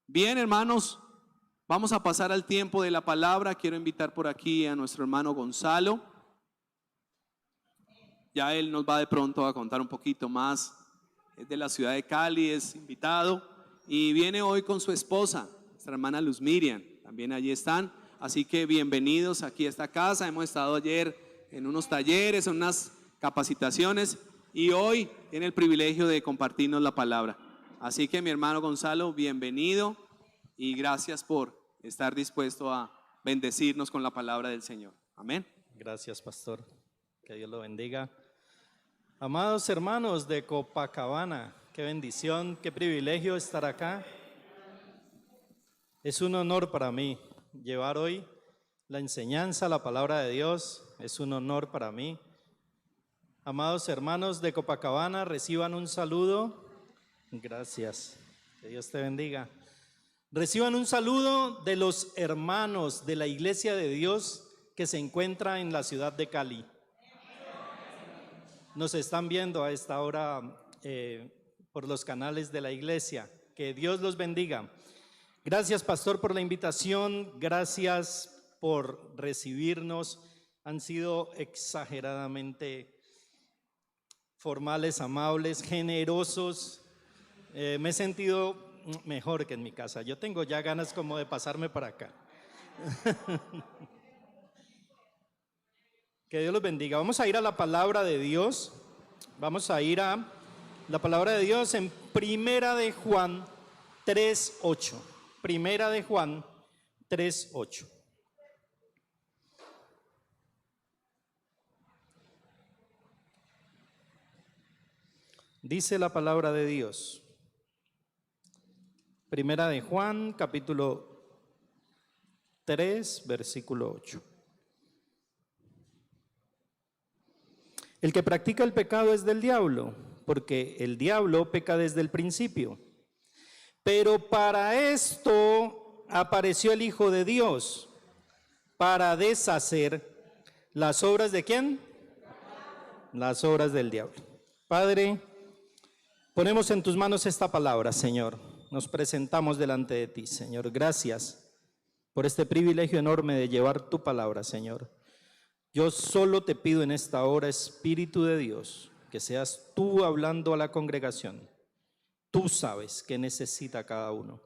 Bien, hermanos, vamos a pasar al tiempo de la palabra. Quiero invitar por aquí a nuestro hermano Gonzalo. Ya él nos va de pronto a contar un poquito más. Es de la ciudad de Cali, es invitado y viene hoy con su esposa, nuestra hermana Luz Miriam. También allí están. Así que bienvenidos aquí a esta casa. Hemos estado ayer en unos talleres, en unas capacitaciones y hoy tiene el privilegio de compartirnos la palabra. Así que mi hermano Gonzalo, bienvenido y gracias por estar dispuesto a bendecirnos con la palabra del Señor. Amén. Gracias, pastor. Que Dios lo bendiga. Amados hermanos de Copacabana, qué bendición, qué privilegio estar acá. Es un honor para mí llevar hoy la enseñanza, la palabra de Dios. Es un honor para mí. Amados hermanos de Copacabana, reciban un saludo. Gracias. Que Dios te bendiga. Reciban un saludo de los hermanos de la Iglesia de Dios que se encuentra en la ciudad de Cali. Nos están viendo a esta hora por los canales de la iglesia. Que Dios los bendiga. Gracias, pastor, por la invitación. Gracias por recibirnos. Han sido exageradamente formales, amables, generosos. Me he sentido mejor que en mi casa. Yo tengo ya ganas como de pasarme para acá. Que Dios los bendiga. Vamos a ir a la palabra de Dios. Vamos a ir a la palabra de Dios en Primera de Juan 3:8. Primera de Juan 3:8. Dice la palabra de Dios. Primera de Juan, capítulo 3, versículo 8. El que practica el pecado es del diablo, porque el diablo peca desde el principio. Pero para esto apareció el Hijo de Dios, para deshacer las obras ¿de quién? Las obras del diablo. Padre, ponemos en tus manos esta palabra, Señor. Nos presentamos delante de ti, Señor. Gracias por este privilegio enorme de llevar tu palabra, Señor. Yo solo te pido en esta hora, Espíritu de Dios, que seas tú hablando a la congregación. Tú sabes qué necesita cada uno.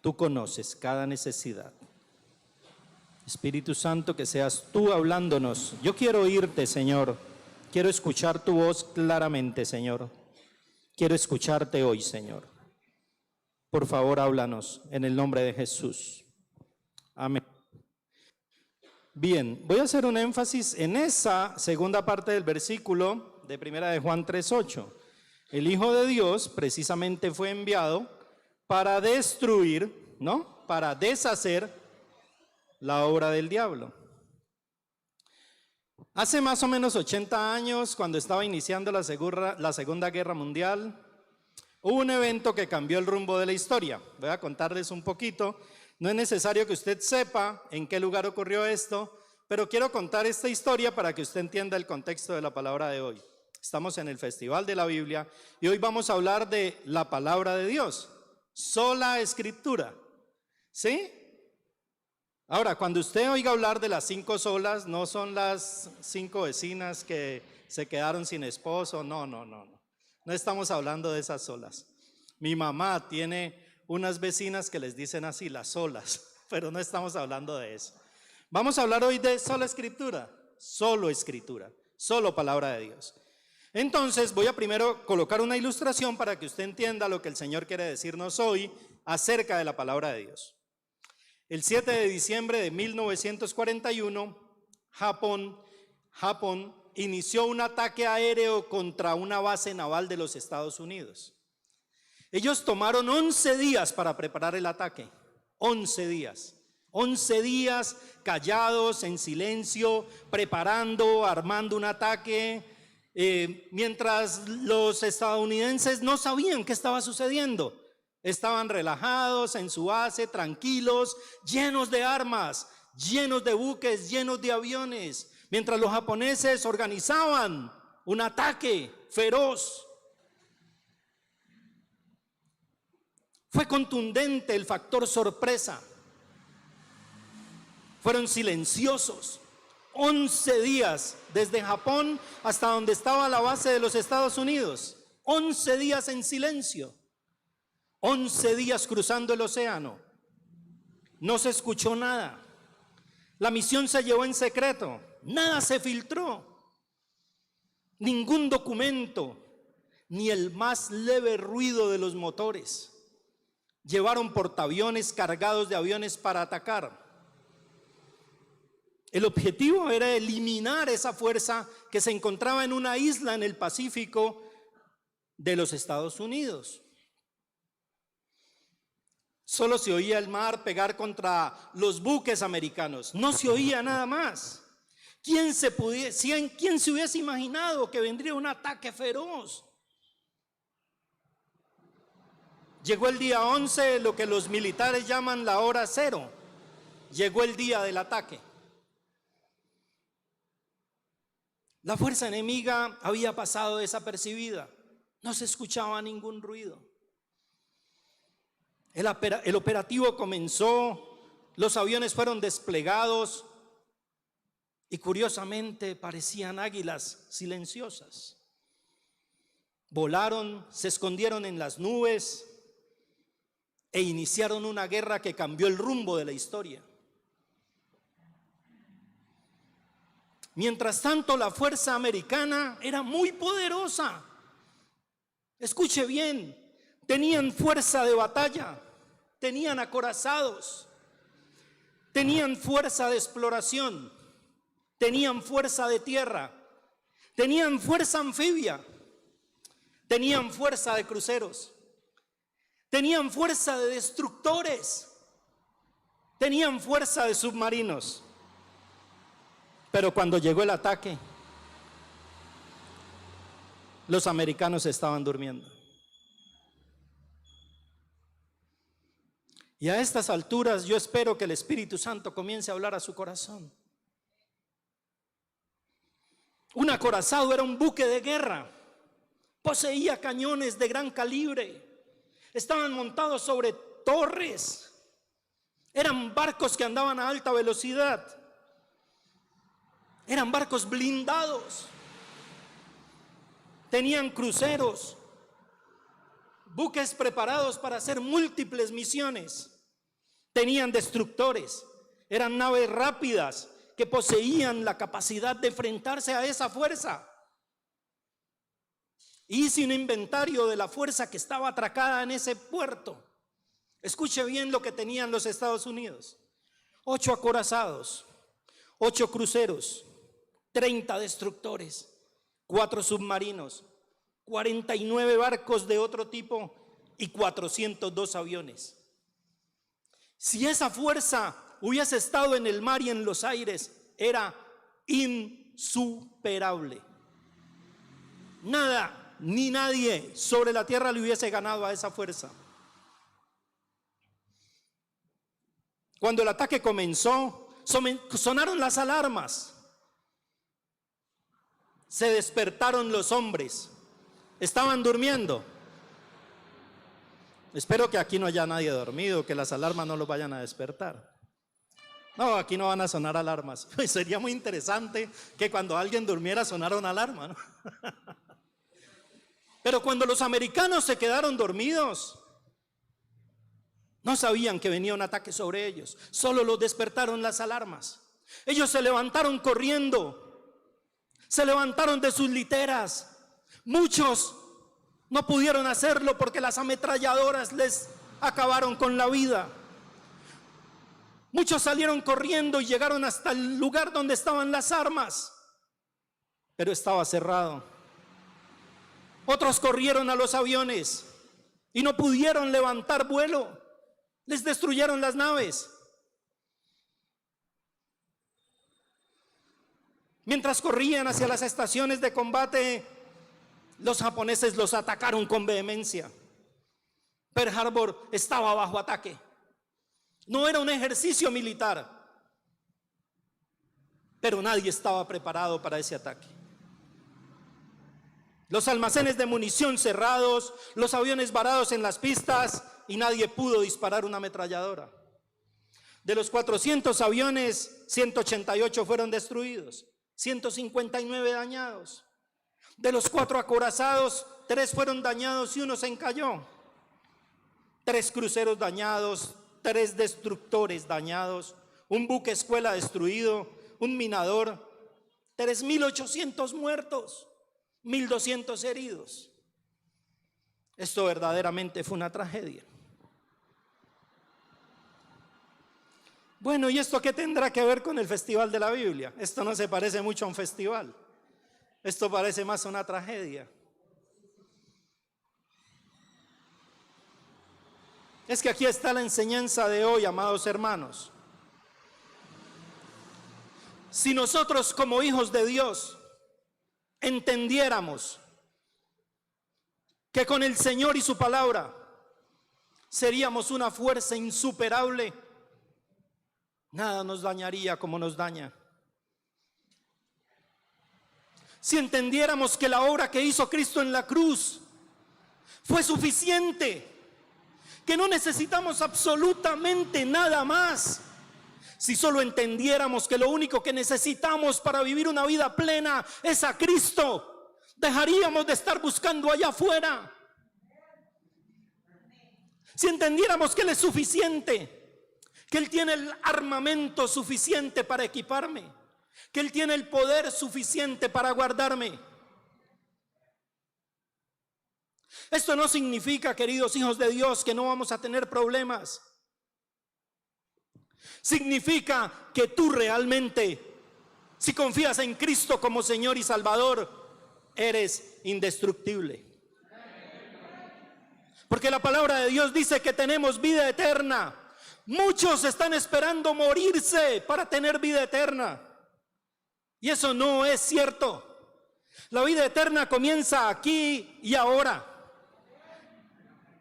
Tú conoces cada necesidad. Espíritu Santo, que seas tú hablándonos. Yo quiero oírte, Señor. Quiero escuchar tu voz claramente, Señor. Quiero escucharte hoy, Señor. Por favor, háblanos en el nombre de Jesús. Amén. Bien, voy a hacer un énfasis en esa segunda parte del versículo de Primera de Juan 3:8. El Hijo de Dios precisamente fue enviado para destruir, ¿no? Para deshacer la obra del diablo. Hace más o menos 80 años, cuando estaba iniciando la Segunda Guerra Mundial, hubo un evento que cambió el rumbo de la historia. Voy a contarles un poquito. No es necesario que usted sepa en qué lugar ocurrió esto, pero quiero contar esta historia para que usted entienda el contexto de la palabra de hoy. Estamos en el Festival de la Biblia y hoy vamos a hablar de la palabra de Dios, sola escritura. ¿Sí? Ahora, cuando usted oiga hablar de las 5 solas, no son las 5 vecinas que se quedaron sin esposo, no. No estamos hablando de esas solas. Mi mamá tiene unas vecinas que les dicen así, las solas, pero no estamos hablando de eso. Vamos a hablar hoy de sola escritura, solo palabra de Dios. Entonces voy a primero colocar una ilustración para que usted entienda lo que el Señor quiere decirnos hoy acerca de la palabra de Dios. El 7 de diciembre de 1941, Japón inició un ataque aéreo contra una base naval de los Estados Unidos. Ellos tomaron 11 días para preparar el ataque, 11 días. 11 días callados, en silencio, preparando, armando un ataque, mientras los estadounidenses no sabían qué estaba sucediendo. Estaban relajados en su base, tranquilos, llenos de armas, llenos de buques, llenos de aviones, mientras los japoneses organizaban un ataque feroz. Fue contundente el factor sorpresa. Fueron silenciosos. 11 días desde Japón hasta donde estaba la base de los Estados Unidos. 11 días en silencio. 11 días cruzando el océano. No se escuchó nada. La misión se llevó en secreto. Nada se filtró. Ningún documento, ni el más leve ruido de los motores. Llevaron portaaviones cargados de aviones para atacar. El objetivo era eliminar esa fuerza que se encontraba en una isla en el Pacífico de los Estados Unidos. Solo se oía el mar pegar contra los buques americanos, no se oía nada más. ¿Quién se hubiese imaginado que vendría un ataque feroz? Llegó el día 11, lo que los militares llaman la hora cero. Llegó el día del ataque. La fuerza enemiga había pasado desapercibida, no se escuchaba ningún ruido. El operativo comenzó, los aviones fueron desplegados y curiosamente parecían águilas silenciosas. Volaron, se escondieron en las nubes e iniciaron una guerra que cambió el rumbo de la historia. Mientras tanto, la fuerza americana era muy poderosa. Escuche bien, tenían fuerza de batalla, tenían acorazados, tenían fuerza de exploración, tenían fuerza de tierra, tenían fuerza anfibia, tenían fuerza de cruceros, tenían fuerza de destructores, tenían fuerza de submarinos. Pero cuando llegó el ataque, los americanos estaban durmiendo. Y a estas alturas yo espero que el Espíritu Santo comience a hablar a su corazón. Un acorazado era un buque de guerra, poseía cañones de gran calibre, estaban montados sobre torres, eran barcos que andaban a alta velocidad. Eran barcos blindados, tenían cruceros, buques preparados para hacer múltiples misiones, tenían destructores, eran naves rápidas que poseían la capacidad de enfrentarse a esa fuerza. Hice un inventario de la fuerza que estaba atracada en ese puerto. Escuche bien lo que tenían los Estados Unidos: 8 acorazados, 8 cruceros, 30 destructores, 4 submarinos, 49 barcos de otro tipo y 402 aviones. Si esa fuerza hubiese estado en el mar y en los aires, era insuperable. Nada ni nadie sobre la tierra le hubiese ganado a esa fuerza. Cuando el ataque comenzó, sonaron las alarmas. Se despertaron los hombres. Estaban durmiendo. Espero que aquí no haya nadie dormido, que las alarmas no los vayan a despertar. No, aquí no van a sonar alarmas. Pues sería muy interesante que cuando alguien durmiera sonara una alarma, ¿no? Pero cuando los americanos se quedaron dormidos, no sabían que venía un ataque sobre ellos. Solo los despertaron las alarmas. Ellos se levantaron corriendo. Se levantaron de sus literas. Muchos no pudieron hacerlo porque las ametralladoras les acabaron con la vida. Muchos salieron corriendo y llegaron hasta el lugar donde estaban las armas, pero estaba cerrado. Otros corrieron a los aviones y no pudieron levantar vuelo. Les destruyeron las naves. Mientras corrían hacia las estaciones de combate, los japoneses los atacaron con vehemencia. Pearl Harbor estaba bajo ataque. No era un ejercicio militar, pero nadie estaba preparado para ese ataque. Los almacenes de munición cerrados, los aviones varados en las pistas, y nadie pudo disparar una ametralladora. De los 400 aviones, 188 fueron destruidos, 159 dañados. De los 4 acorazados, 3 fueron dañados y 1 se encalló. 3 cruceros dañados, 3 destructores dañados, un buque escuela destruido, un minador, 3.800 muertos, 1.200 heridos. Esto verdaderamente fue una tragedia. Bueno, ¿y esto qué tendrá que ver con el Festival de la Biblia? Esto no se parece mucho a un festival. Esto parece más a una tragedia. Es que aquí está la enseñanza de hoy, amados hermanos. Si nosotros como hijos de Dios entendiéramos que con el Señor y su palabra seríamos una fuerza insuperable, nada nos dañaría como nos daña. Si entendiéramos que la obra que hizo Cristo en la cruz fue suficiente, que no necesitamos absolutamente nada más. Si solo entendiéramos que lo único que necesitamos para vivir una vida plena es a Cristo, dejaríamos de estar buscando allá afuera. Si entendiéramos que Él es suficiente, que Él tiene el armamento suficiente para equiparme, que Él tiene el poder suficiente para guardarme. Esto no significa, queridos hijos de Dios, que no vamos a tener problemas. Significa que tú realmente, si confías en Cristo como Señor y Salvador, eres indestructible. Porque la palabra de Dios dice que tenemos vida eterna. Muchos están esperando morirse para tener vida eterna. Y eso no es cierto. La vida eterna comienza aquí y ahora.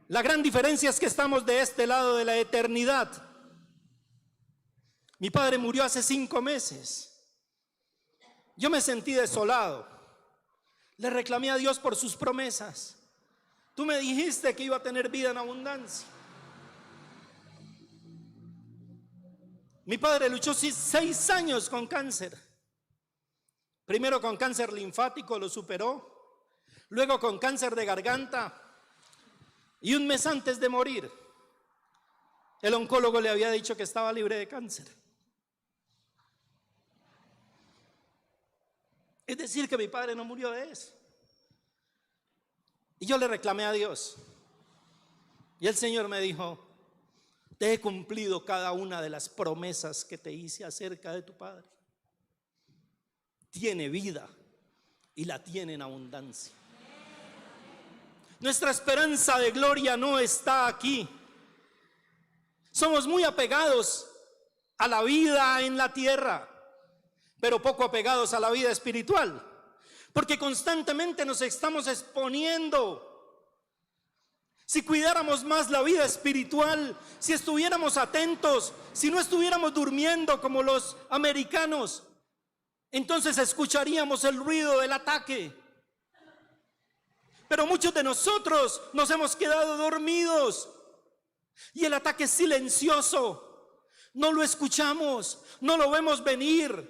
La gran diferencia es que estamos de este lado de la eternidad. Mi padre murió hace 5 meses. Yo me sentí desolado. Le reclamé a Dios por sus promesas. Tú me dijiste que iba a tener vida en abundancia. Mi padre luchó 6 años con cáncer. Primero con cáncer linfático, lo superó. Luego con cáncer de garganta. Y un mes antes de morir, el oncólogo le había dicho que estaba libre de cáncer. Es decir, que mi padre no murió de eso. Y yo le reclamé a Dios. Y el Señor me dijo: te he cumplido cada una de las promesas que te hice acerca de tu padre. Tiene vida y la tiene en abundancia. Nuestra esperanza de gloria no está aquí. Somos muy apegados a la vida en la tierra, pero poco apegados a la vida espiritual, porque constantemente nos estamos exponiendo. Si cuidáramos más la vida espiritual, si estuviéramos atentos, si no estuviéramos durmiendo como los americanos, entonces escucharíamos el ruido del ataque. Pero muchos de nosotros nos hemos quedado dormidos y el ataque es silencioso. No lo escuchamos, no lo vemos venir.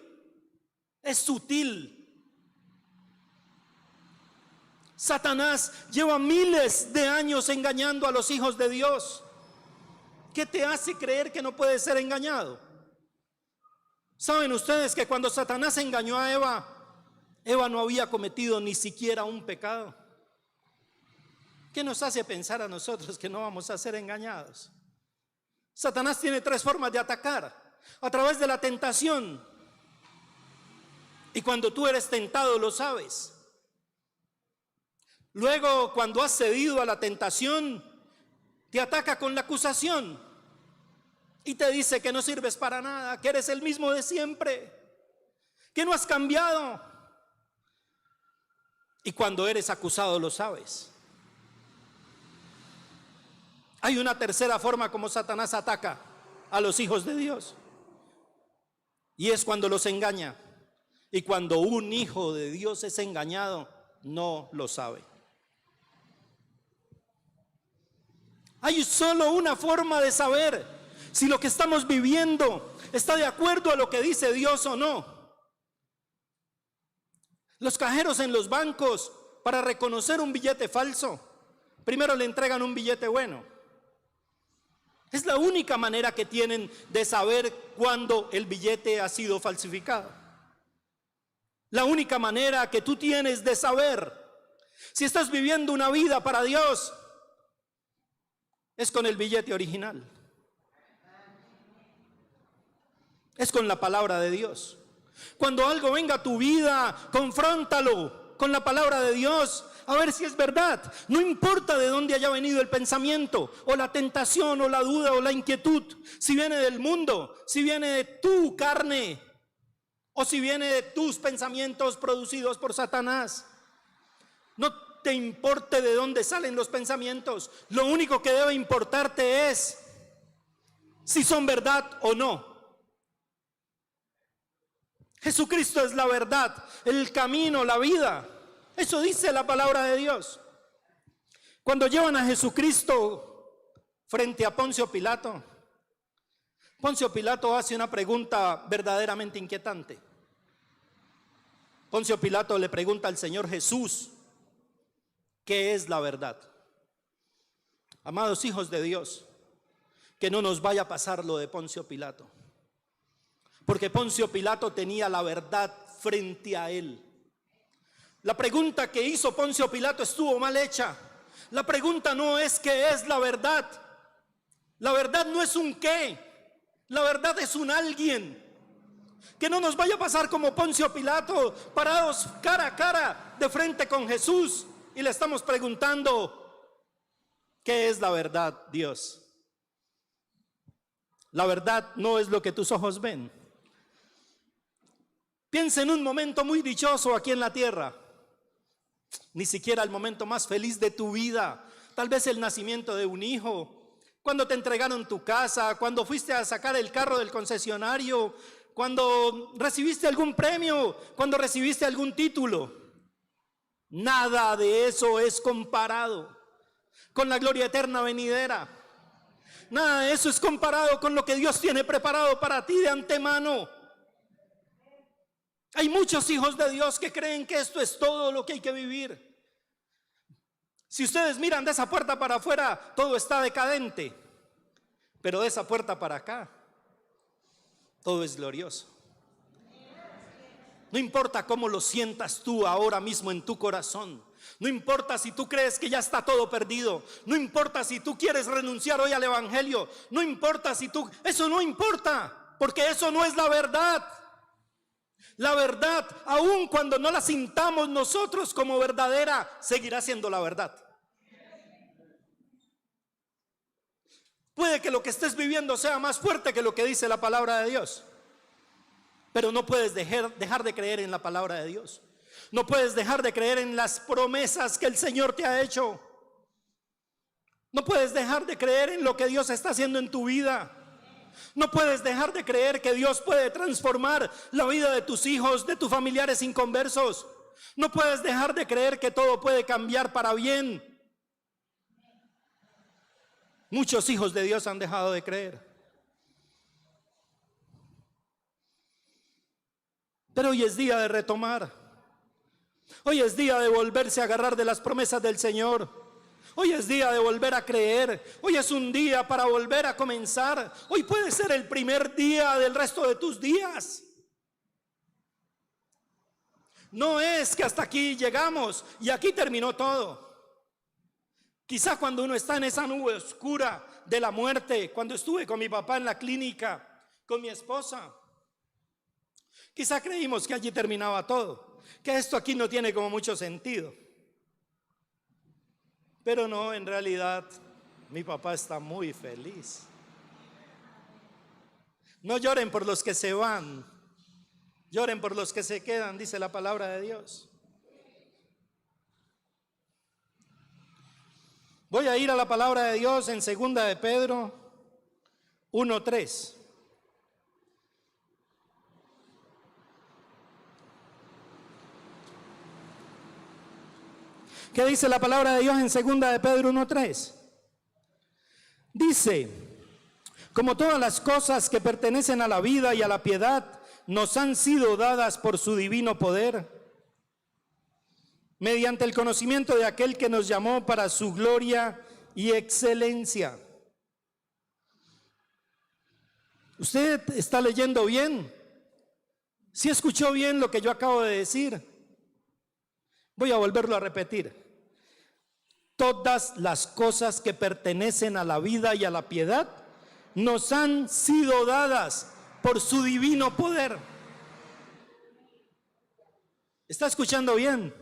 Es sutil. Satanás lleva miles de años engañando a los hijos de Dios. ¿Qué te hace creer que no puedes ser engañado? ¿Saben ustedes que cuando Satanás engañó a Eva no había cometido ni siquiera un pecado? ¿Qué nos hace pensar a nosotros que no vamos a ser engañados? Satanás tiene 3 formas de atacar: a través de la tentación. Y cuando tú eres tentado lo sabes. Luego, cuando has cedido a la tentación, te ataca con la acusación y te dice que no sirves para nada, que eres el mismo de siempre, que no has cambiado. Y cuando eres acusado lo sabes. Hay una tercera forma como Satanás ataca a los hijos de Dios, y es cuando los engaña. Y cuando un hijo de Dios es engañado, no lo sabe. Hay solo una forma de saber si lo que estamos viviendo está de acuerdo a lo que dice Dios o no. Los cajeros en los bancos, para reconocer un billete falso, primero le entregan un billete bueno. Es la única manera que tienen de saber cuándo el billete ha sido falsificado. La única manera que tú tienes de saber si estás viviendo una vida para Dios es con el billete original. Es con la palabra de Dios. Cuando algo venga a tu vida, confróntalo con la palabra de Dios, a ver si es verdad. No importa de dónde haya venido el pensamiento, o la tentación, o la duda, o la inquietud. Si viene del mundo, si viene de tu carne, o si viene de tus pensamientos producidos por Satanás. No te importe de dónde salen los pensamientos. Lo único que debe importarte es si son verdad o no. Jesucristo es la verdad, el camino, la vida. Eso dice la palabra de Dios. Cuando llevan a Jesucristo frente a Poncio Pilato, Poncio Pilato hace una pregunta verdaderamente inquietante. Poncio Pilato le pregunta al Señor Jesús, ¿qué es la verdad? Amados hijos de Dios, que no nos vaya a pasar lo de Poncio Pilato. Porque Poncio Pilato tenía la verdad frente a él. La pregunta que hizo Poncio Pilato estuvo mal hecha. La pregunta no es qué es la verdad. La verdad no es un qué. La verdad es un alguien. Que no nos vaya a pasar como Poncio Pilato, parados cara a cara de frente con Jesús, y le estamos preguntando, ¿qué es la verdad, Dios? La verdad no es lo que tus ojos ven. Piensa en un momento muy dichoso aquí en la tierra. Ni siquiera el momento más feliz de tu vida. Tal vez el nacimiento de un hijo, cuando te entregaron tu casa, cuando fuiste a sacar el carro del concesionario, cuando recibiste algún premio, cuando recibiste algún título. Nada de eso es comparado con la gloria eterna venidera. Nada de eso es comparado con lo que Dios tiene preparado para ti de antemano. Hay muchos hijos de Dios que creen que esto es todo lo que hay que vivir. Si ustedes miran de esa puerta para afuera, todo está decadente. Pero de esa puerta para acá, todo es glorioso. No importa cómo lo sientas tú ahora mismo en tu corazón. No importa si tú crees que ya está todo perdido. No importa si tú quieres renunciar hoy al evangelio. No importa si tú... Eso no importa, porque eso no es la verdad. La verdad, aun cuando no la sintamos nosotros como verdadera, seguirá siendo la verdad. Puede que lo que estés viviendo sea más fuerte que lo que dice la palabra de Dios, pero no puedes dejar de creer en la palabra de Dios. No puedes dejar de creer en las promesas que el Señor te ha hecho. No puedes dejar de creer en lo que Dios está haciendo en tu vida. No puedes dejar de creer que Dios puede transformar la vida de tus hijos, de tus familiares inconversos. No puedes dejar de creer que todo puede cambiar para bien. Muchos hijos de Dios han dejado de creer. Pero hoy es día de retomar. Hoy es día de volverse a agarrar de las promesas del Señor. Hoy es día de volver a creer. Hoy es un día para volver a comenzar. Hoy puede ser el primer día del resto de tus días. No es que hasta aquí llegamos y aquí terminó todo. Quizá cuando uno está en esa nube oscura de la muerte, cuando estuve con mi papá en la clínica, con mi esposa, quizá creímos que allí terminaba todo, que esto aquí no tiene como mucho sentido. Pero no, en realidad, mi papá está muy feliz. No lloren por los que se van, lloren por los que se quedan, dice la palabra de Dios. Voy a ir a la palabra de Dios en 2 de Pedro 1:3. ¿Qué dice la palabra de Dios en 2 de Pedro 1:3? dice, como todas las cosas que pertenecen a la vida y a la piedad nos han sido dadas por su divino poder, mediante el conocimiento de aquel que nos llamó para su gloria y excelencia. ¿Usted está leyendo bien? ¿Sí escuchó bien lo que yo acabo de decir? Voy a volverlo a repetir. Todas las cosas que pertenecen a la vida y a la piedad nos han sido dadas por su divino poder. ¿Está escuchando bien?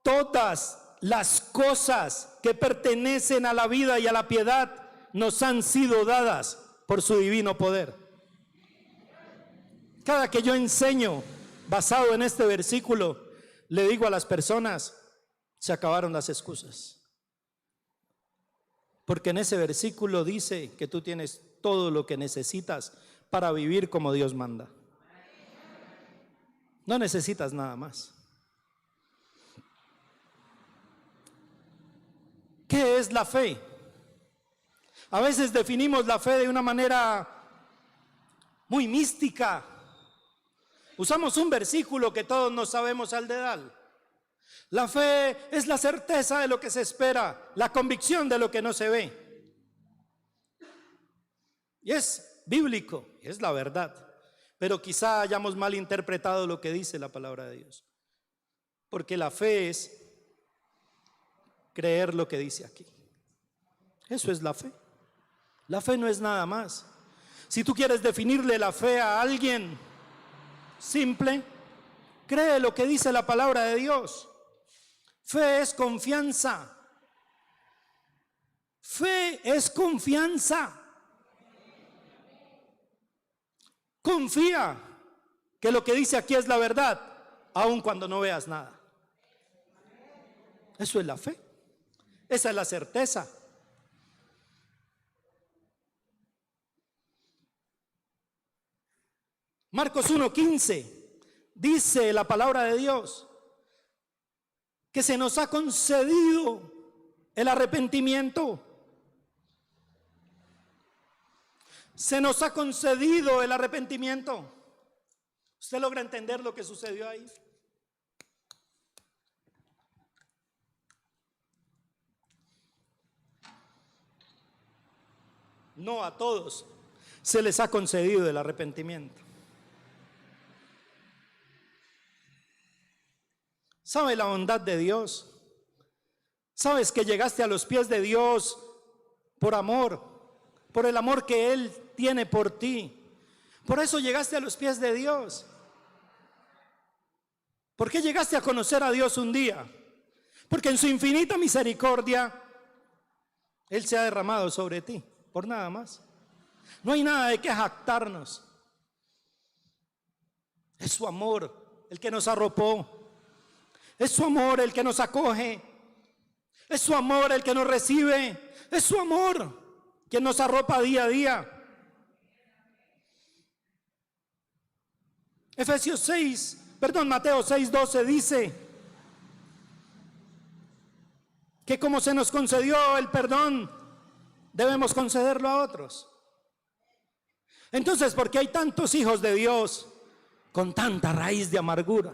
Todas las cosas que pertenecen a la vida y a la piedad nos han sido dadas por su divino poder. Cada que yo enseño basado en este versículo, le digo a las personas, se acabaron las excusas. Porque en ese versículo dice que tú tienes todo lo que necesitas para vivir como Dios manda. No necesitas nada más. ¿Qué es la fe? A veces definimos la fe de una manera muy mística. Usamos un versículo que todos nos sabemos al dedal. La fe es la certeza de lo que se espera, la convicción de lo que no se ve. Y es bíblico, es la verdad. Pero quizá hayamos malinterpretado lo que dice la palabra de Dios. Porque la fe es creer lo que dice aquí. Eso es la fe. La fe no es nada más. Si tú quieres definirle la fe a alguien simple, cree lo que dice la palabra de Dios. Fe es confianza. Fe es confianza. Confía que lo que dice aquí es la verdad, aun cuando no veas nada. Eso es la fe. Esa es la certeza. Marcos 1:15 dice la palabra de Dios que se nos ha concedido el arrepentimiento. Se nos ha concedido el arrepentimiento. ¿Usted logra entender lo que sucedió ahí? No a todos se les ha concedido el arrepentimiento. ¿Sabe la bondad de Dios? ¿Sabes que llegaste a los pies de Dios por amor, por el amor que Él tiene por ti? Por eso llegaste a los pies de Dios. ¿Por qué llegaste a conocer a Dios un día? Porque en su infinita misericordia Él se ha derramado sobre ti, por nada más. No hay nada de qué jactarnos. Es su amor el que nos arropó. Es su amor el que nos acoge. Es su amor el que nos recibe. Es su amor quien nos arropa día a día. Mateo 6:12 dice que como se nos concedió el perdón, debemos concederlo a otros. Entonces, ¿por qué hay tantos hijos de Dios con tanta raíz de amargura?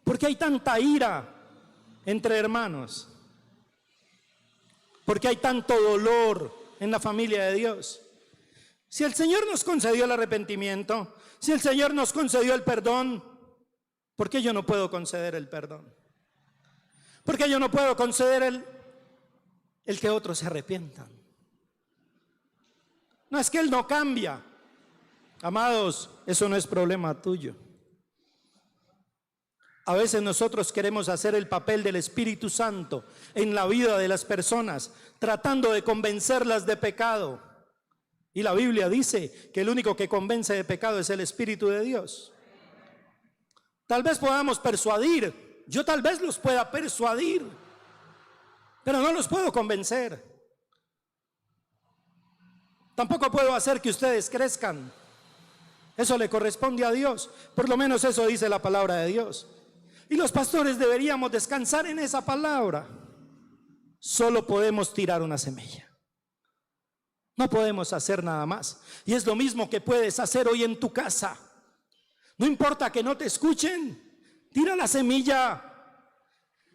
¿Por qué hay tanta ira entre hermanos? ¿Por qué hay tanto dolor en la familia de Dios? Si el Señor nos concedió el arrepentimiento, si el Señor nos concedió el perdón, ¿por qué yo no puedo conceder el perdón? ¿Por qué yo no puedo conceder el que otros se arrepientan? No es que Él no cambia. Amados, eso no es problema tuyo. A veces nosotros queremos hacer el papel del Espíritu Santo en la vida de las personas, tratando de convencerlas de pecado. Y la Biblia dice que el único que convence de pecado es el Espíritu de Dios. Tal vez podamos persuadir, yo tal vez los pueda persuadir, pero no los puedo convencer. Tampoco puedo hacer que ustedes crezcan. Eso le corresponde a Dios. Por lo menos eso dice la palabra de Dios. Y los pastores deberíamos descansar en esa palabra. solo podemos tirar una semilla. No podemos hacer nada más. Y es lo mismo que puedes hacer hoy en tu casa. No importa que no te escuchen, tira la semilla.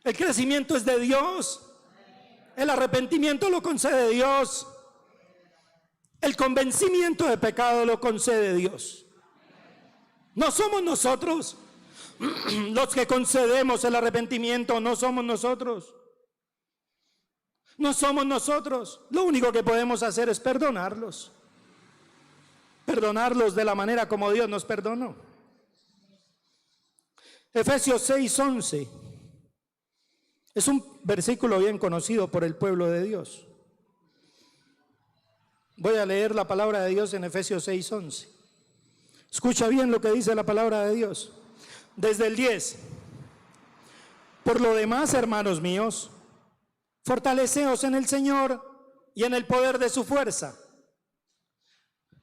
El crecimiento es de Dios. El arrepentimiento lo concede Dios. El convencimiento de pecado lo concede Dios. No somos nosotros los que concedemos el arrepentimiento, no somos nosotros. No somos nosotros. Lo único que podemos hacer es perdonarlos. Perdonarlos de la manera como Dios nos perdonó. Efesios 6:11 es un versículo bien conocido por el pueblo de Dios. Voy a leer la palabra de Dios en Efesios 6:11. Escucha bien lo que dice la palabra de Dios. Desde el 10. Por lo demás, hermanos míos, fortaleceos en el Señor y en el poder de su fuerza.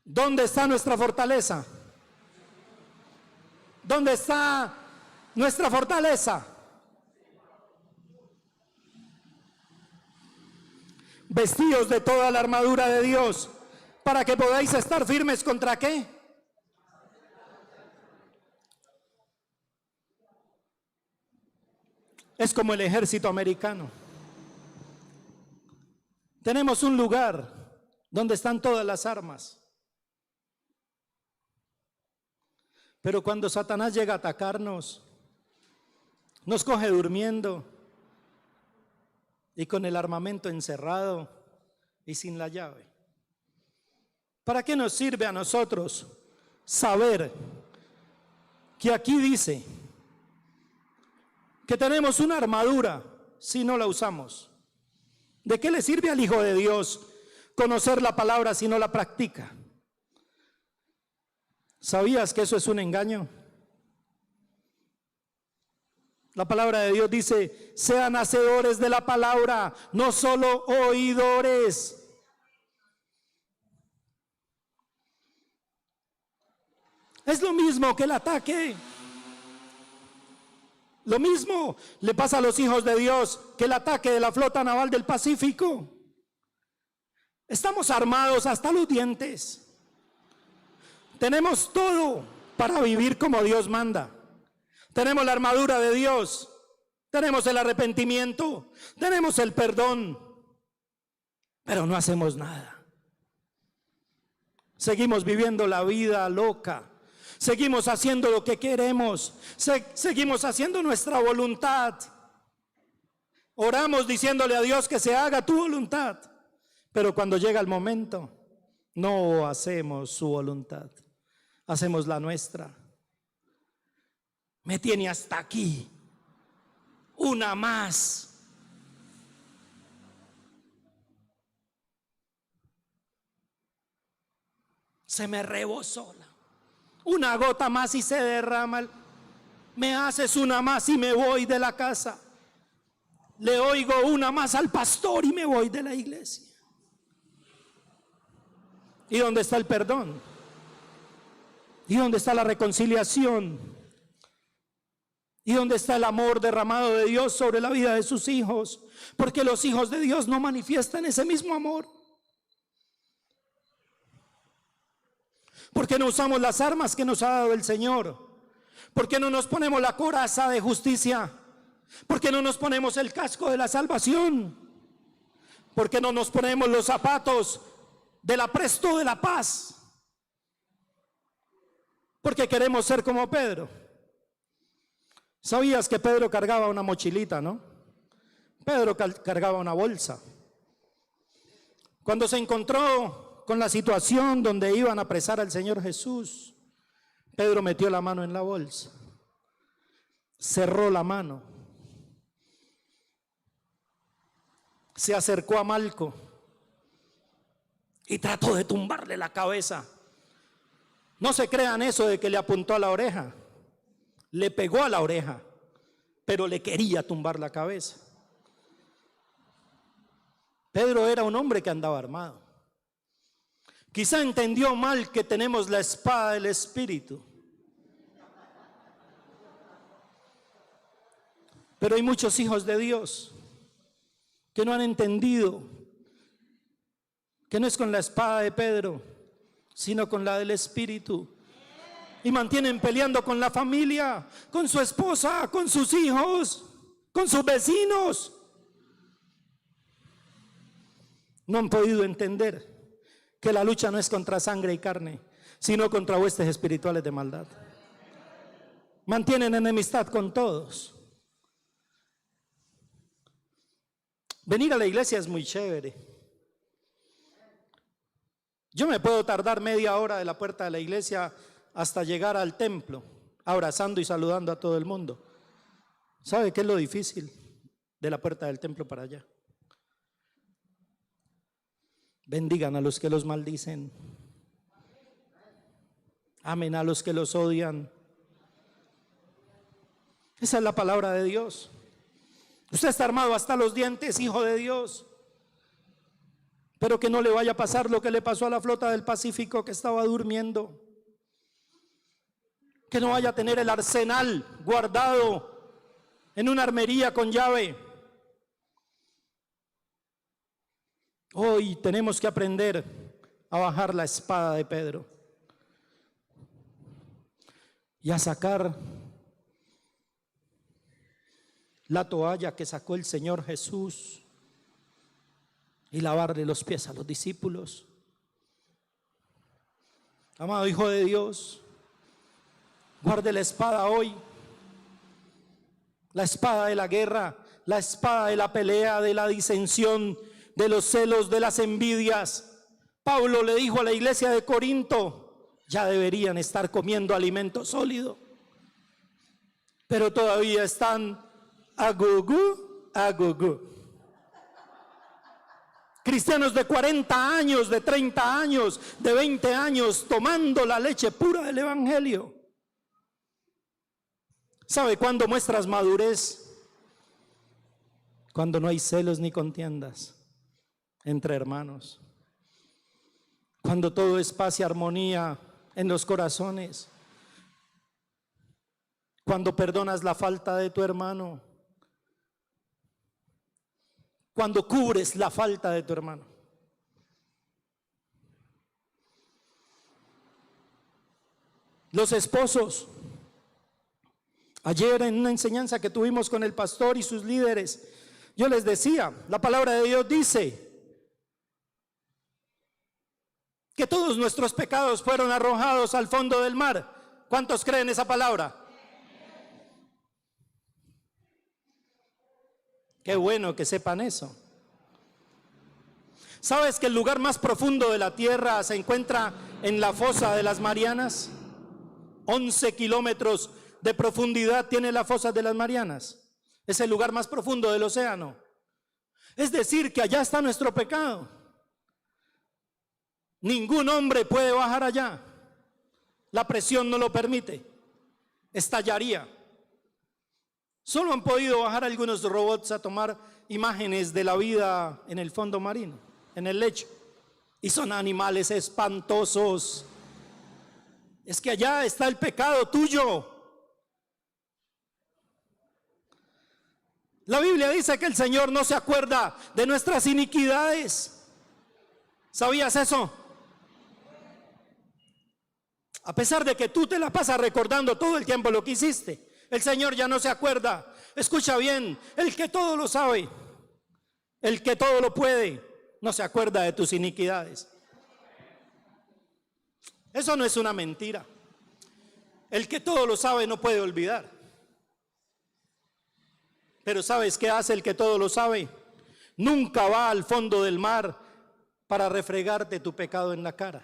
¿Dónde está nuestra fortaleza? ¿Dónde está nuestra fortaleza? Vestíos de toda la armadura de Dios para que podáis estar firmes contra ¿qué? Es como el ejército americano. Tenemos un lugar donde están todas las armas. Pero cuando Satanás llega a atacarnos, nos coge durmiendo y con el armamento encerrado y sin la llave. ¿Para qué nos sirve a nosotros saber que aquí dice que tenemos una armadura si no la usamos? ¿De qué le sirve al Hijo de Dios conocer la palabra si no la practica? ¿Sabías que eso es un engaño? La palabra de Dios dice, sean hacedores de la palabra, no solo oidores. Es lo mismo que el ataque. Lo mismo le pasa a los hijos de Dios que el ataque de la flota naval del Pacífico. Estamos armados hasta los dientes. Tenemos todo para vivir como Dios manda. Tenemos la armadura de Dios, tenemos el arrepentimiento, tenemos el perdón, pero no hacemos nada. Seguimos viviendo la vida loca, seguimos haciendo lo que queremos, seguimos haciendo nuestra voluntad. Oramos diciéndole a Dios que se haga tu voluntad, pero cuando llega el momento, no hacemos su voluntad, hacemos la nuestra. Me tiene hasta aquí, una más. Se me rebosó una gota más y se derrama. Me haces una más y me voy de la casa. Le oigo una más al pastor y me voy de la iglesia. ¿Y dónde está el perdón? ¿Y dónde está la reconciliación? ¿Y dónde está el amor derramado de Dios sobre la vida de sus hijos? Porque los hijos de Dios no manifiestan ese mismo amor. ¿Por qué no usamos las armas que nos ha dado el Señor? ¿Por qué no nos ponemos la coraza de justicia? ¿Por qué no nos ponemos el casco de la salvación? ¿Por qué no nos ponemos los zapatos del apresto de la paz? Porque queremos ser como Pedro. ¿Sabías que Pedro cargaba una mochilita, no? Pedro cargaba una bolsa. Cuando se encontró con la situación donde iban a apresar al Señor Jesús, Pedro metió la mano en la bolsa, cerró la mano, se acercó a Malco y trató de tumbarle la cabeza. No se crean eso de que le apuntó a la oreja. Le pegó a la oreja, pero le quería tumbar la cabeza. Pedro era un hombre que andaba armado. Quizá entendió mal que tenemos la espada del Espíritu. Pero hay muchos hijos de Dios que no han entendido que no es con la espada de Pedro, sino con la del Espíritu. Y mantienen peleando con la familia, con su esposa, con sus hijos, con sus vecinos. No han podido entender que la lucha no es contra sangre y carne, sino contra huestes espirituales de maldad. Mantienen enemistad con todos. Venir a la iglesia es muy chévere. Yo me puedo tardar media hora de la puerta de la iglesia hasta llegar al templo, abrazando y saludando a todo el mundo. ¿Sabe qué es lo difícil de la puerta del templo para allá? Bendigan a los que los maldicen. Amen a los que los odian. Esa es la palabra de Dios. Usted está armado hasta los dientes, hijo de Dios. Pero que no le vaya a pasar lo que le pasó a la flota del Pacífico que estaba durmiendo. Que no vaya a tener el arsenal guardado en una armería con llave. Hoy tenemos que aprender a bajar la espada de Pedro y a sacar la toalla que sacó el Señor Jesús y lavarle los pies a los discípulos. Amado hijo de Dios, guarde la espada hoy, la espada de la guerra, la espada de la pelea, de la disensión, de los celos, de las envidias. Pablo le dijo a la iglesia de Corinto: ya deberían estar comiendo alimento sólido, pero todavía están a gugú, a gugú. Cristianos de 40 años, de 30 años, de 20 años, tomando la leche pura del evangelio. ¿Sabe cuándo muestras madurez? Cuando no hay celos ni contiendas entre hermanos. Cuando todo es paz y armonía en los corazones. Cuando perdonas la falta de tu hermano. Cuando cubres la falta de tu hermano. Los esposos, ayer en una enseñanza que tuvimos con el pastor y sus líderes, yo les decía, la palabra de Dios dice que todos nuestros pecados fueron arrojados al fondo del mar. ¿Cuántos creen esa palabra? Qué bueno que sepan eso. ¿Sabes que el lugar más profundo de la tierra se encuentra en la fosa de las Marianas? 11 kilómetros de profundidad tiene la fosa de las Marianas. Es el lugar más profundo del océano. Es decir, que allá está nuestro pecado. Ningún hombre puede bajar allá. La presión no lo permite. Estallaría. Solo han podido bajar algunos robots a tomar imágenes de la vida en el fondo marino, en el lecho. Y son animales espantosos. Es que allá está el pecado tuyo. La Biblia dice que el Señor no se acuerda de nuestras iniquidades. ¿Sabías eso? A pesar de que tú te la pasas recordando todo el tiempo lo que hiciste, el Señor ya no se acuerda. Escucha bien, el que todo lo sabe, el que todo lo puede, no se acuerda de tus iniquidades. Eso no es una mentira. El que todo lo sabe no puede olvidar. Pero ¿sabes qué hace el que todo lo sabe? Nunca va al fondo del mar para refregarte tu pecado en la cara.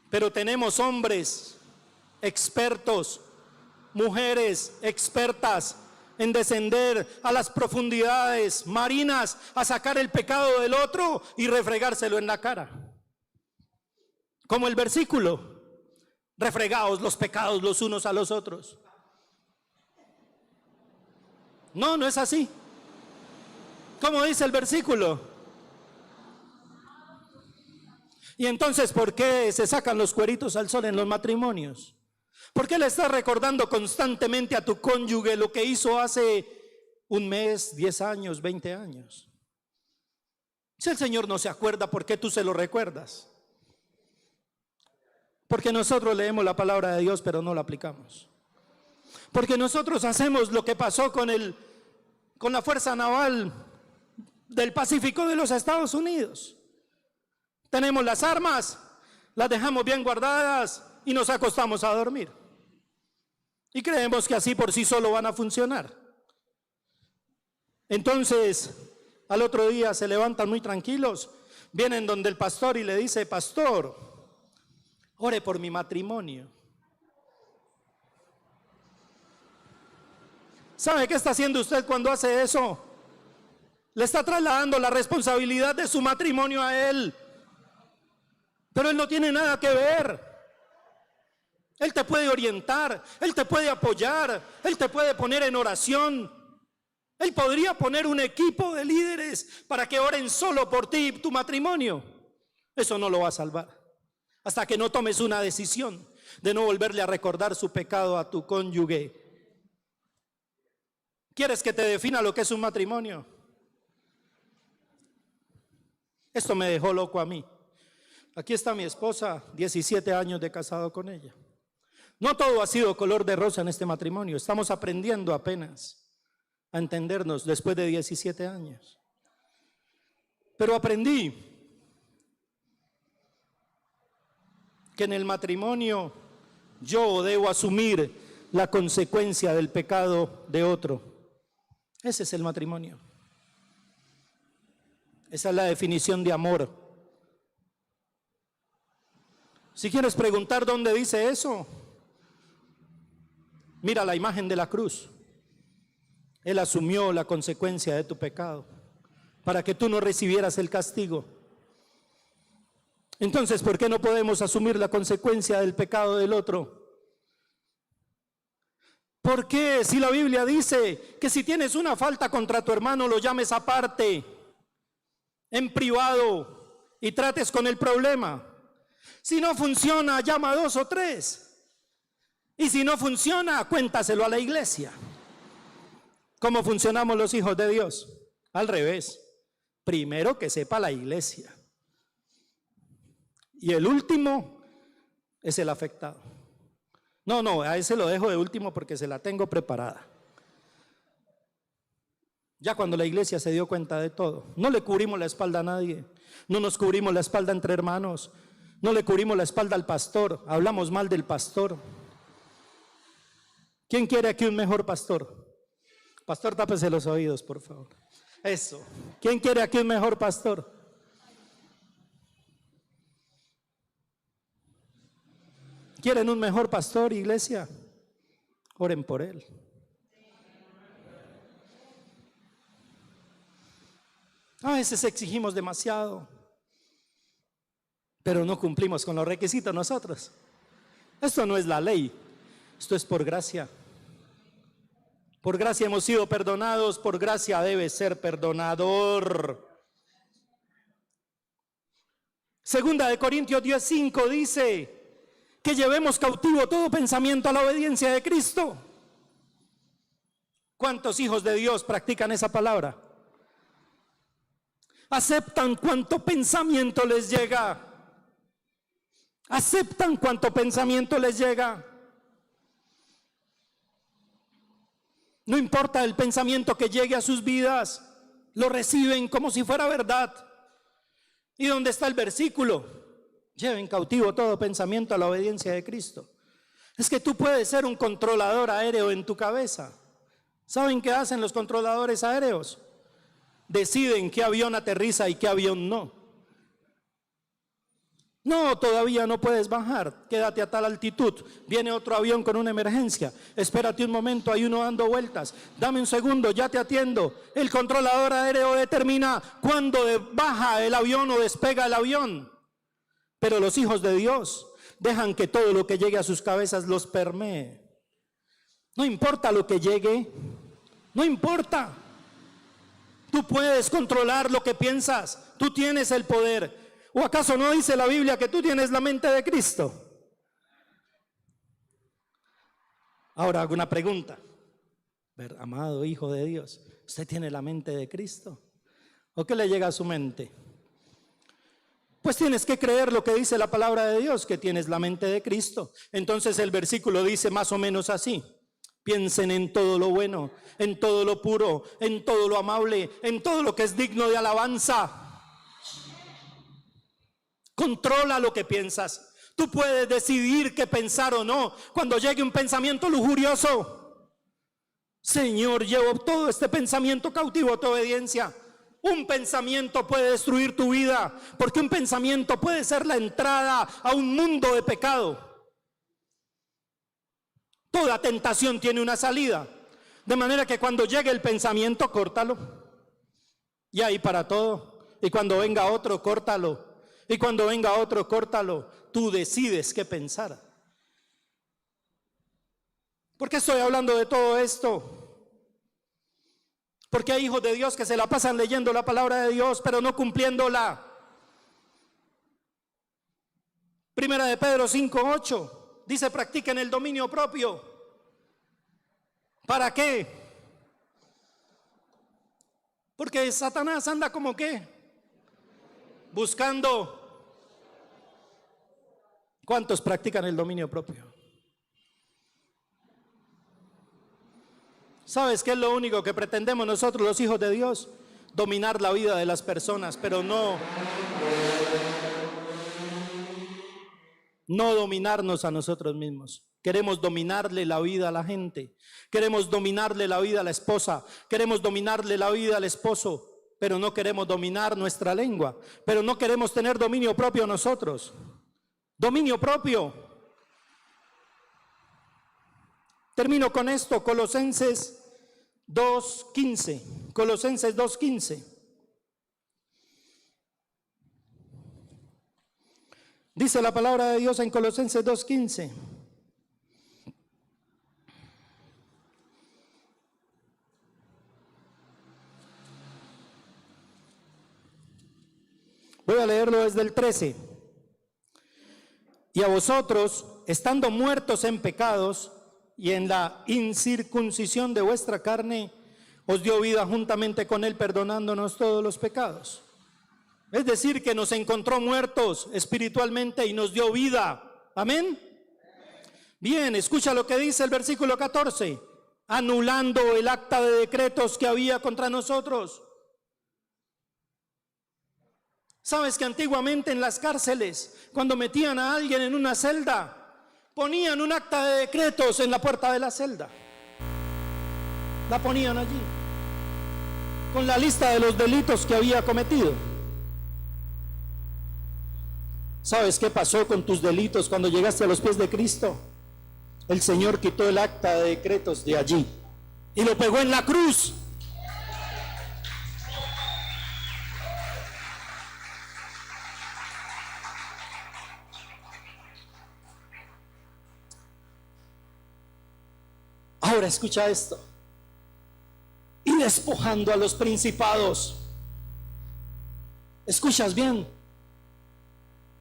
Pero tenemos hombres expertos, mujeres expertas en descender a las profundidades marinas, a sacar el pecado del otro y refregárselo en la cara. Como el versículo: refregaos los pecados los unos a los otros. No, no es así. ¿Cómo dice el versículo? Y entonces, ¿por qué se sacan los cueritos al sol en los matrimonios? ¿Por qué le estás recordando constantemente a tu cónyuge lo que hizo hace un mes, 10 años, 20 años. Si el Señor no se acuerda, ¿por qué tú se lo recuerdas? Porque nosotros leemos la palabra de Dios, pero no la aplicamos. Porque nosotros hacemos lo que pasó con la Fuerza Naval del Pacífico de los Estados Unidos. Tenemos las armas, las dejamos bien guardadas y nos acostamos a dormir. Y creemos que así por sí solo van a funcionar. Entonces, al otro día se levantan muy tranquilos, vienen donde el pastor y le dice: pastor, ore por mi matrimonio. ¿Sabe qué está haciendo usted cuando hace eso? Le está trasladando la responsabilidad de su matrimonio a él. Pero él no tiene nada que ver. Él te puede orientar, él te puede apoyar, él te puede poner en oración. Él podría poner un equipo de líderes para que oren solo por ti y tu matrimonio. Eso no lo va a salvar. Hasta que no tomes una decisión de no volverle a recordar su pecado a tu cónyuge. ¿Quieres que te defina lo que es un matrimonio? Esto me dejó loco a mí. Aquí está mi esposa, 17 años de casado con ella. No todo ha sido color de rosa en este matrimonio. Estamos aprendiendo apenas a entendernos después de 17 años. Pero aprendí que en el matrimonio yo debo asumir la consecuencia del pecado de otro. Ese es el matrimonio. Esa es la definición de amor. Si quieres preguntar dónde dice eso, mira la imagen de la cruz. Él asumió la consecuencia de tu pecado para que tú no recibieras el castigo. Entonces, ¿por qué no podemos asumir la consecuencia del pecado del otro? ¿Por qué? Si la Biblia dice que si tienes una falta contra tu hermano, lo llames aparte, en privado, y trates con el problema. Si no funciona, llama a 2 o 3. Y si no funciona, cuéntaselo a la iglesia. ¿Cómo funcionamos los hijos de Dios? Al revés. Primero que sepa la iglesia. Y el último es el afectado. No, a ese lo dejo de último porque se la tengo preparada. Ya cuando la iglesia se dio cuenta de todo, no le cubrimos la espalda a nadie, no nos cubrimos la espalda entre hermanos, no le cubrimos la espalda al pastor, hablamos mal del pastor. ¿Quién quiere aquí un mejor pastor? Pastor, tápese los oídos, por favor. Eso. ¿Quién quiere aquí un mejor pastor? ¿Quieren un mejor pastor, iglesia? Oren por él. A veces exigimos demasiado, pero no cumplimos con los requisitos nosotros. Esto no es la ley, esto es por gracia. Por gracia hemos sido perdonados, por gracia debe ser perdonador. Segunda de Corintios 10:5 dice que llevemos cautivo todo pensamiento a la obediencia de Cristo. ¿Cuántos hijos de Dios practican esa palabra? Aceptan cuanto pensamiento les llega. Aceptan cuanto pensamiento les llega. No importa el pensamiento que llegue a sus vidas, lo reciben como si fuera verdad. ¿Y dónde está el versículo? Lleven cautivo todo pensamiento a la obediencia de Cristo. Es que tú puedes ser un controlador aéreo en tu cabeza. ¿Saben qué hacen los controladores aéreos? Deciden qué avión aterriza y qué avión no. No, todavía no puedes bajar, quédate a tal altitud, viene otro avión con una emergencia, espérate un momento, hay uno dando vueltas, dame un segundo, ya te atiendo. El controlador aéreo determina cuándo baja el avión o despega el avión. Pero los hijos de Dios dejan que todo lo que llegue a sus cabezas los permee. No importa lo que llegue, no importa. Tú puedes controlar lo que piensas, tú tienes el poder. ¿O acaso no dice la Biblia que tú tienes la mente de Cristo? Ahora hago una pregunta. Amado hijo de Dios, ¿Usted tiene la mente de Cristo? ¿O qué le llega a su mente? Pues tienes que creer lo que dice la palabra de Dios, que tienes la mente de Cristo. Entonces el versículo dice más o menos así: piensen en todo lo bueno, en todo lo puro, en todo lo amable, en todo lo que es digno de alabanza. Controla lo que piensas. Tú puedes decidir qué pensar o no. Cuando llegue un pensamiento lujurioso, Señor, llevo todo este pensamiento cautivo a tu obediencia. Un pensamiento puede destruir tu vida, porque un pensamiento puede ser la entrada a un mundo de pecado. Toda tentación tiene una salida, de manera que cuando llegue el pensamiento, córtalo. Y ahí para todo. Y cuando venga otro, córtalo. Y cuando venga otro, córtalo. Tú decides qué pensar. ¿Por qué estoy hablando de todo esto? Porque hay hijos de Dios que se la pasan leyendo la palabra de Dios, pero no cumpliéndola. Primera de Pedro 5:8 dice: practiquen el dominio propio. ¿Para qué? Porque Satanás anda como qué, buscando. ¿Cuántos practican el dominio propio? ¿Sabes qué es lo único que pretendemos nosotros los hijos de Dios? Dominar la vida de las personas, pero no dominarnos a nosotros mismos. Queremos dominarle la vida a la gente, queremos dominarle la vida a la esposa, queremos dominarle la vida al esposo, pero no queremos dominar nuestra lengua, pero no queremos tener dominio propio nosotros. Dominio propio. Termino con esto, Colosenses 2:15. Colosenses 2:15. Dice la palabra de Dios en Colosenses 2:15. Voy a leerlo desde el 13. Y a vosotros, estando muertos en pecados y en la incircuncisión de vuestra carne, os dio vida juntamente con él, perdonándonos todos los pecados. Es decir, que nos encontró muertos espiritualmente y nos dio vida. Amén. Bien, escucha lo que dice el versículo 14. Anulando el acta de decretos que había contra nosotros. Sabes que antiguamente en las cárceles, cuando metían a alguien en una celda, ponían un acta de decretos en la puerta de la celda. La ponían allí, con la lista de los delitos que había cometido. ¿Sabes qué pasó con tus delitos cuando llegaste a los pies de Cristo? El Señor quitó el acta de decretos de allí y lo pegó en la cruz. Ahora escucha esto. Y despojando a los principados. ¿Escuchas bien?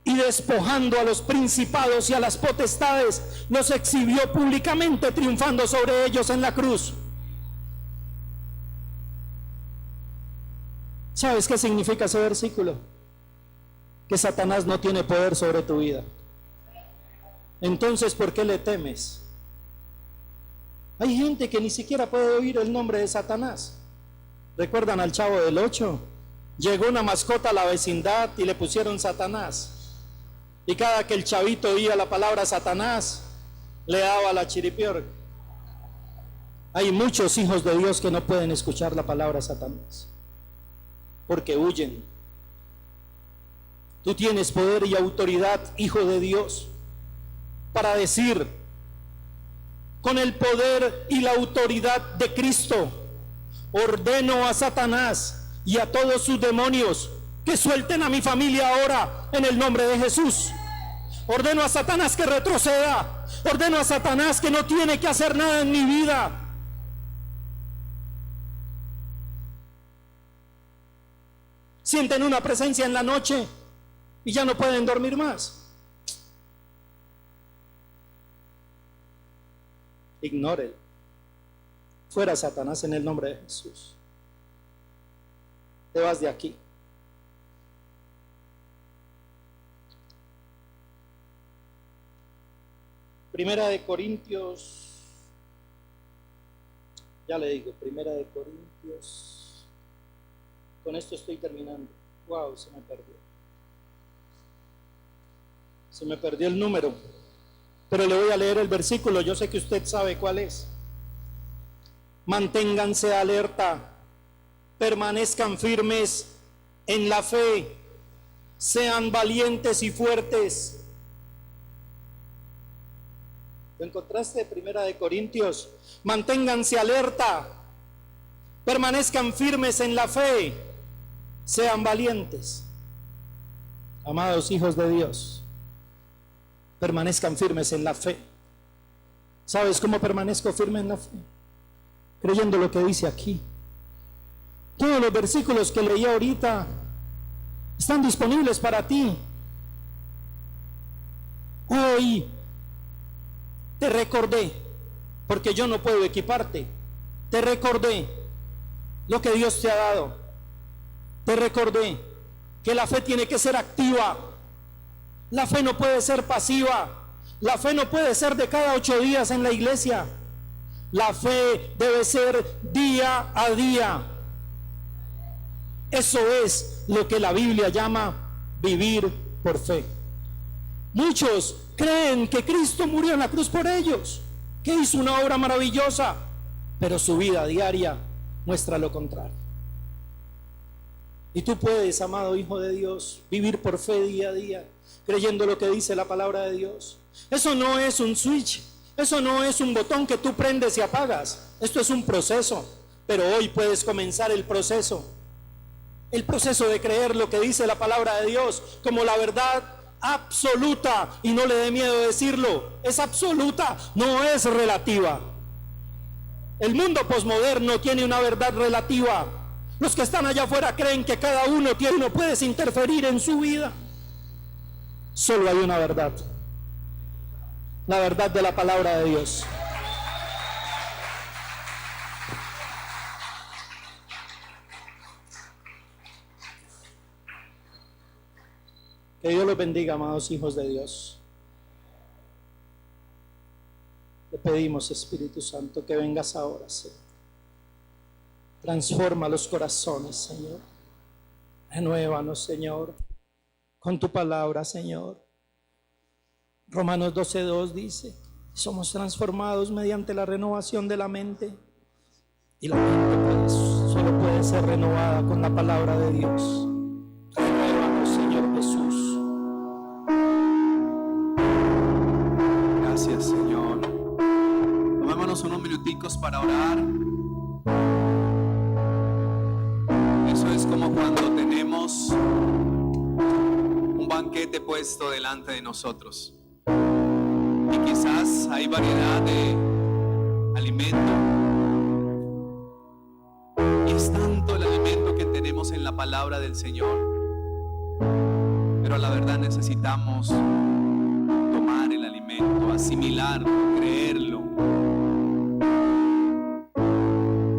Y despojando a los principados y a las potestades, los exhibió públicamente, triunfando sobre ellos en la cruz. ¿Sabes qué significa ese versículo? Que Satanás no tiene poder sobre tu vida. Entonces, ¿por qué le temes? Hay gente que ni siquiera puede oír el nombre de Satanás. ¿Recuerdan al Chavo del 8? Llegó una mascota a la vecindad y le pusieron Satanás. Y cada que el chavito oía la palabra Satanás, le daba la chiripiorca. Hay muchos hijos de Dios que no pueden escuchar la palabra Satanás, porque huyen. Tú tienes poder y autoridad, hijo de Dios, para decir, con el poder y la autoridad de Cristo, ordeno a Satanás y a todos sus demonios que suelten a mi familia ahora en el nombre de Jesús. Ordeno a Satanás que retroceda. Ordeno a Satanás que no tiene que hacer nada en mi vida. Sienten una presencia en la noche y ya no pueden dormir más. Ignórenlo. Fuera Satanás en el nombre de Jesús. te vas de aquí. Primera de Corintios, ya le digo, Primera de Corintios, con esto estoy terminando. Wow, se me perdió el número, pero le voy a leer el versículo, yo sé que usted sabe cuál es. Manténganse alerta, permanezcan firmes en la fe, sean valientes y fuertes. ¿Lo encontraste? Primera de Corintios. Manténganse alerta, permanezcan firmes en la fe, sean valientes. Amados hijos de Dios, permanezcan firmes en la fe. ¿Sabes cómo permanezco firme en la fe? Creyendo lo que dice aquí. Todos los versículos que leí ahorita están disponibles para ti. Hoy te recordé, porque yo no puedo equiparte. Te recordé lo que Dios te ha dado. Te recordé que la fe tiene que ser activa. La fe no puede ser pasiva. La fe no puede ser de cada 8 días en la iglesia. La fe debe ser día a día. Eso es lo que la Biblia llama vivir por fe. Muchos creen que Cristo murió en la cruz por ellos, que hizo una obra maravillosa, pero su vida diaria muestra lo contrario. Y tú puedes, amado hijo de Dios, vivir por fe día a día, creyendo lo que dice la palabra de Dios. Eso no es un switch, eso no es un botón que tú prendes y apagas. Esto es un proceso, pero hoy puedes comenzar el proceso de creer lo que dice la palabra de Dios como la verdad absoluta, y no le dé miedo decirlo, es absoluta, no es relativa. El mundo posmoderno tiene una verdad relativa. Los que están allá afuera creen que cada uno no puedes interferir en su vida. Solo hay una verdad, la verdad de la palabra de Dios. Que Dios los bendiga, amados hijos de Dios. Le pedimos, Espíritu Santo, que vengas ahora, Señor. Transforma los corazones, Señor. Renuévanos, Señor, con tu palabra, Señor. Romanos 12:2 dice: somos transformados mediante la renovación de la mente. Y la mente solo puede ser renovada con la palabra de Dios. Renuévanos, Señor Jesús. Gracias, Señor. Tomémonos unos minuticos para orar. Eso es como cuando tenemos un banquete puesto delante de nosotros. Y quizás hay variedad de alimento. Y es tanto el alimento que tenemos en la palabra del Señor. Pero la verdad necesitamos tomar el alimento, asimilarlo, creerlo.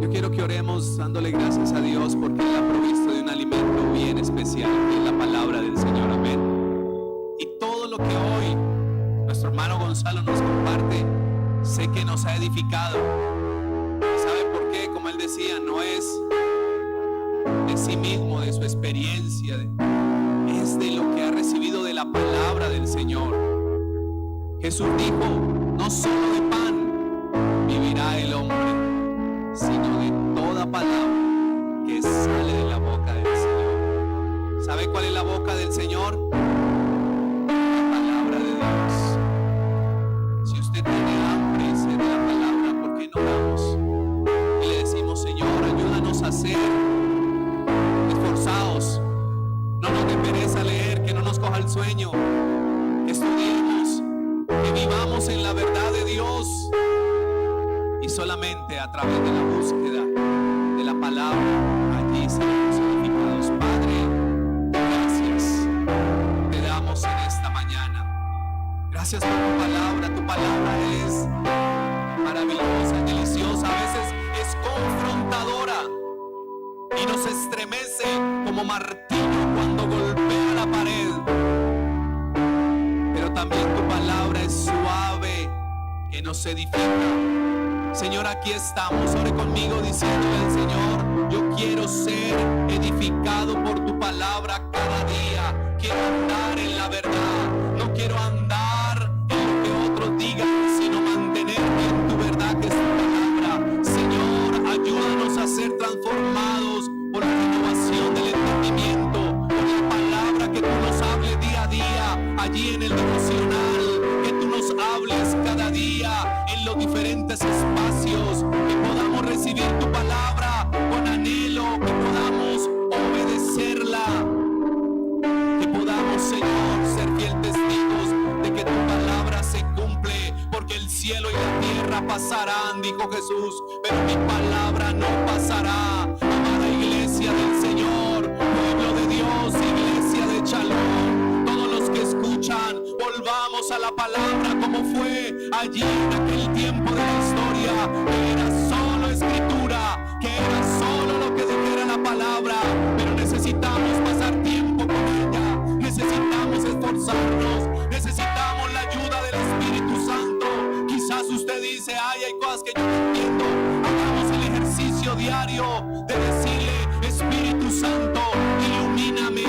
Yo quiero que oremos dándole gracias a Dios porque Él ha provisto de un alimento bien especial, que es la palabra del Señor. Amén. Y todo lo que hoy nuestro hermano Gonzalo nos comparte, sé que nos ha edificado. ¿Sabe por qué? Como él decía, no es de sí mismo, de su experiencia, es de lo que ha recibido de la palabra del Señor. Jesús dijo: no solo de pan vivirá el hombre, sino de toda palabra que sale de la boca del Señor. ¿Sabe cuál es la boca del Señor? La palabra de Dios. Si usted tiene hambre y sed de la palabra, ¿por qué no oramos? Y le decimos: Señor, ayúdanos a ser esforzados, no nos dé pereza leer, que no nos coja el sueño, que estudiemos, que vivamos en la verdad de Dios, y solamente a través de la búsqueda de la palabra allí seremos edificados. Padre, gracias te damos en esta mañana. Gracias por tu palabra. Tu palabra es maravillosa, deliciosa, a veces es confrontadora y nos estremece nos edifica. Señor, aquí estamos. Ore conmigo diciéndole al Señor: yo quiero ser edificado por tu palabra cada día. Quiero andar en la verdad. No quiero andar en lo que otros digan, sino mantenerme en tu verdad, que es tu palabra. Señor, ayúdanos a ser transformados por la renovación del entendimiento, por la palabra que tú nos hables día a día, allí en el devocional, que tú nos hables cada día en los diferentes espacios, que podamos recibir tu palabra con anhelo, que podamos obedecerla, que podamos, Señor, ser fiel testigos de que tu palabra se cumple, porque el cielo y la tierra pasarán, dijo Jesús, pero mi palabra no pasará. Amada iglesia del Señor, pueblo de Dios, iglesia de Shalom, todos los que escuchan, volvamos a la palabra como fue allí en aquel tiempo de la historia, que era solo escritura, que era solo lo que dijera la palabra, pero necesitamos pasar tiempo con ella, necesitamos esforzarnos, necesitamos la ayuda del Espíritu Santo. Quizás usted dice: ay, hay cosas que yo no entiendo. Hagamos el ejercicio diario de decirle: Espíritu Santo, ilumíname,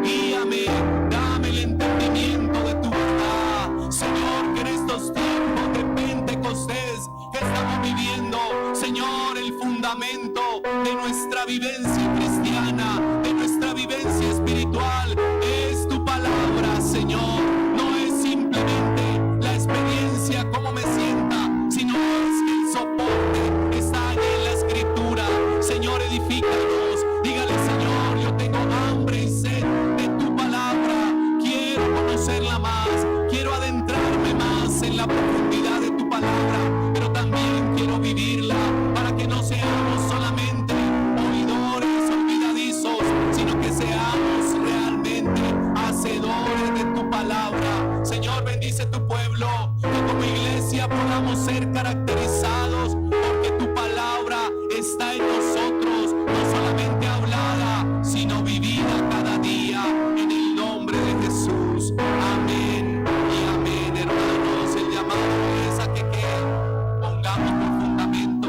guíame, dame el entendimiento de tu verdad. Señor, que en estos tiempos de Pentecostés que estamos viviendo, Señor, el fundamento de nuestra vivencia cristiana, de nuestra vivencia espiritual, es tu palabra, Señor. No es simplemente la experiencia, cómo me sienta, sino es que el soporte está allí en la escritura. Señor, edifícanos. Dígale: Señor, yo tengo hambre y sed de tu palabra. Quiero conocerla más, quiero adentrarme más en la profundidad de tu palabra, pero también quiero vivirla, para que no seamos solamente oidores olvidadizos, sino que seamos realmente hacedores de tu palabra. Señor, bendice tu pueblo, que como iglesia podamos ser caracterizados porque tu palabra está en nosotros, no solamente hablada, sino vivida cada día, en el nombre de Jesús. Amén y amén, hermanos. El llamado es a que pongamos por fundamento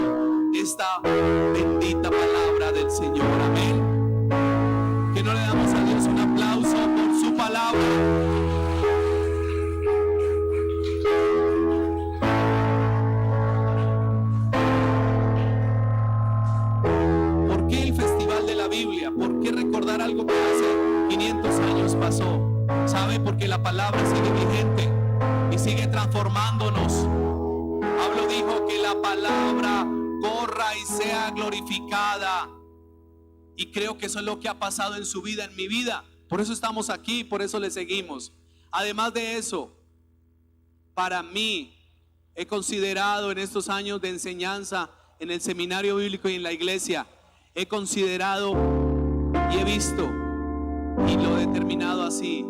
esta bendita palabra del Señor. Amén. Que no le damos a Dios un aplauso por su palabra. ¿Por qué el Festival de la Biblia? ¿Por qué recordar algo que hace 500 años pasó? ¿Sabe? Porque la palabra sigue vigente y sigue transformándonos. Pablo dijo que la palabra corra y sea glorificada. Y creo que eso es lo que ha pasado en su vida, en mi vida. Por eso estamos aquí, por eso le seguimos. Además de eso, para mí, he considerado en estos años de enseñanza en el seminario bíblico y en la iglesia, he considerado y he visto y lo he determinado así: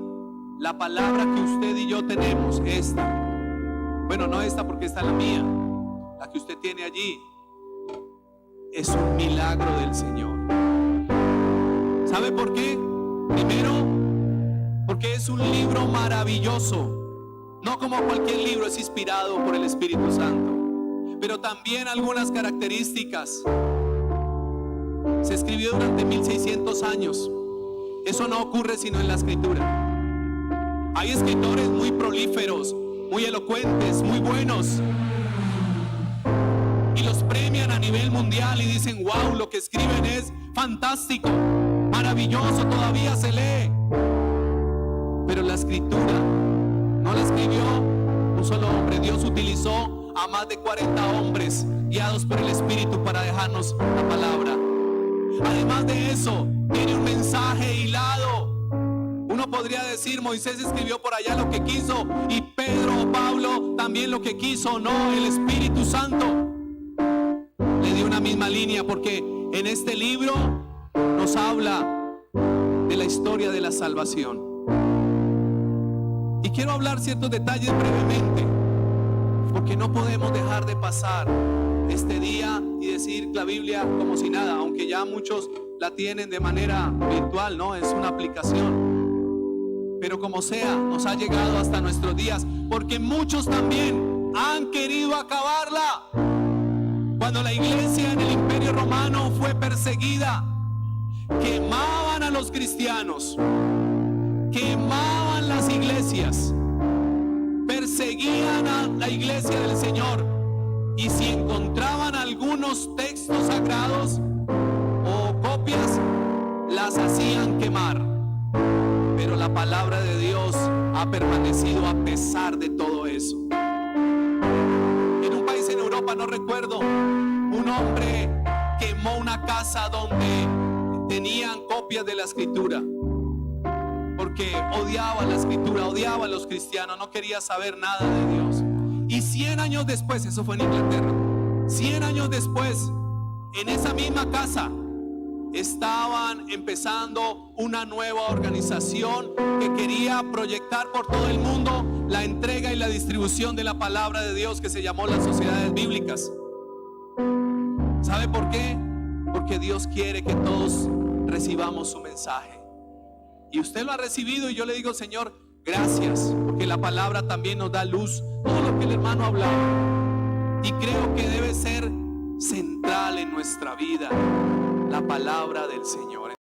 la palabra que usted y yo tenemos, esta, bueno, no esta porque está la mía, la que usted tiene allí, es un milagro del Señor. ¿Sabe por qué? Primero, porque es un libro maravilloso. No como cualquier libro, es inspirado por el Espíritu Santo. Pero también algunas características. Se escribió durante 1600 años. Eso no ocurre sino en la Escritura. Hay escritores muy prolíferos, muy elocuentes, muy buenos, y los premian a nivel mundial y dicen: wow, lo que escriben es fantástico, maravilloso, todavía se lee. Pero la Escritura no la escribió un solo hombre. Dios utilizó a más de 40 hombres guiados por el Espíritu para dejarnos la palabra. Además de eso, tiene un mensaje hilado. Uno podría decir: Moisés escribió por allá lo que quiso, y Pedro o Pablo también lo que quiso. No, el Espíritu Santo le dio una misma línea, porque en este libro nos habla de la historia de la salvación. Y quiero hablar ciertos detalles brevemente, porque no podemos dejar de pasar este día y decir la Biblia como si nada, aunque ya muchos la tienen de manera virtual, ¿no? Es una aplicación. Pero como sea, nos ha llegado hasta nuestros días, porque muchos también Han querido acabarla. Cuando la iglesia en el Imperio Romano fue perseguida, quemaban a los cristianos, quemaban las iglesias, perseguían a la iglesia del Señor, y si encontraban algunos textos sagrados o copias, las hacían quemar. Pero la palabra de Dios ha permanecido a pesar de todo eso. En un país en Europa, no recuerdo, un hombre quemó una casa donde tenían copias de la escritura, porque odiaba la escritura, odiaba a los cristianos, no quería saber nada de Dios. Y 100 años después, eso fue en Inglaterra, 100 años después, en esa misma casa estaban empezando una nueva organización que quería proyectar por todo el mundo la entrega y la distribución de la palabra de Dios, que se llamó las Sociedades Bíblicas. ¿Sabe por qué? Porque Dios quiere que todos recibamos su mensaje. Y usted lo ha recibido, y yo le digo, Señor, gracias, porque la palabra también nos da luz. Todo lo que el hermano hablaba, y creo que debe ser central en nuestra vida, la palabra del Señor.